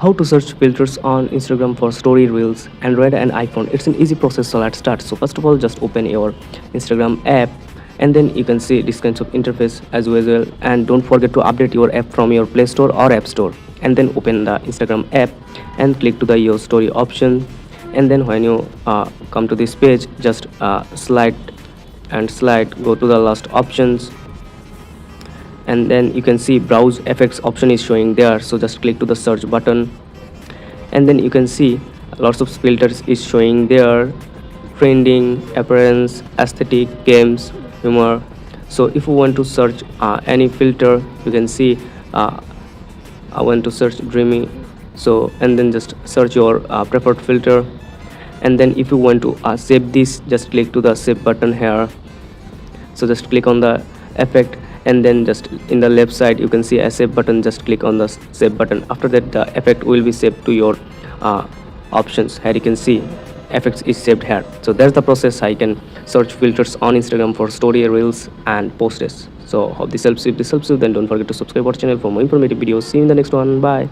How to search filters on Instagram for story reels, Android and iPhone. It's an easy process, so let's start. So first of all, just open your Instagram app, and then you can see this kind of interface as usual, and don't forget to update your app from your Play Store or App Store. And then open the Instagram app and click to the your story option, and then when you come to this page, just slide and slide, go to the last options, and then you can see browse effects option is showing there, so just click to the search button, and then you can see lots of filters is showing there: trending, appearance, aesthetic, games, humor. So if you want to search any filter, you can see I want to search dreamy, so and then just search your preferred filter. And then if you want to save this, just click to the save button here, so just click on the effect, and then just in the left side you can see a save button, just click on the save button. After that, the effect will be saved to your options. Here you can see effects is saved here. So that's the process. I can search filters on Instagram for story, reels and posts. So hope this helps. If this helps you, then don't forget to subscribe our channel for more informative videos. See you in the next one. Bye.